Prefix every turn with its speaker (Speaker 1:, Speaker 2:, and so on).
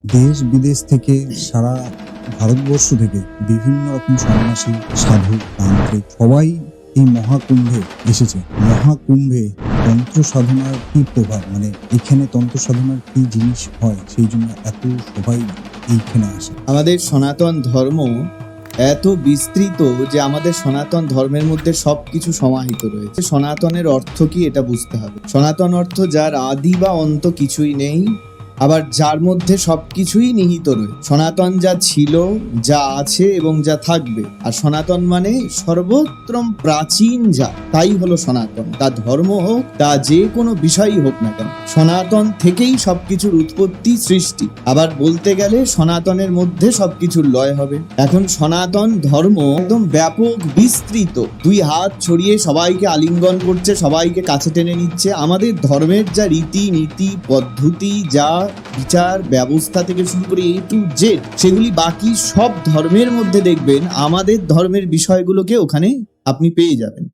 Speaker 1: দেশ বিদেশ থেকে সারা ভারতবর্ষ থেকে বিভিন্ন রকম সন্ন্যাসী, সাধু, তান্ত্রিক সবাই এই মহাকুম্ভে এসেছে। মহাকুম্ভে তন্ত্র সাধনার কি প্রভাব, মানে এখানে তন্ত্র সাধনার কি জিনিস হয়, সেই জন্য এত সবাই এইখানে আসে।
Speaker 2: আমাদের সনাতন ধর্ম এত বিস্তৃত যে আমাদের সনাতন ধর্মের মধ্যে সবকিছু সমাহিত রয়েছে। সনাতনের অর্থ কি এটা বুঝতে হবে। সনাতন অর্থ যার আদি বা অন্ত কিছুই নেই, আবার যার মধ্যে সবকিছুই নিহিত রয়েছে। সনাতন যা ছিল, যা আছে এবং যা থাকবে। আর সনাতন মানে সর্বোত্তম প্রাচীন যা, তাই হলো সনাতন। তা ধর্ম হোক, তা যে কোনো বিষয়ই হোক না কেন, সনাতন থেকেই সবকিছুর উৎপত্তি, সৃষ্টি। আবার বলতে গেলে সনাতনের মধ্যে সবকিছুর লয় হবে। এখন সনাতন ধর্ম একদম ব্যাপক বিস্তৃত, দুই হাত ছড়িয়ে সবাইকে আলিঙ্গন করছে, সবাইকে কাছে টেনে নিচ্ছে। আমাদের ধর্মের যা রীতি নীতি পদ্ধতি, যা বিচার ব্যবস্থা থেকে শুরু করে A to Z, সেগুলি বাকি সব ধর্মের মধ্যে দেখবেন আমাদের ধর্মের বিষয়গুলোকে ওখানে আপনি পেয়ে যাবেন।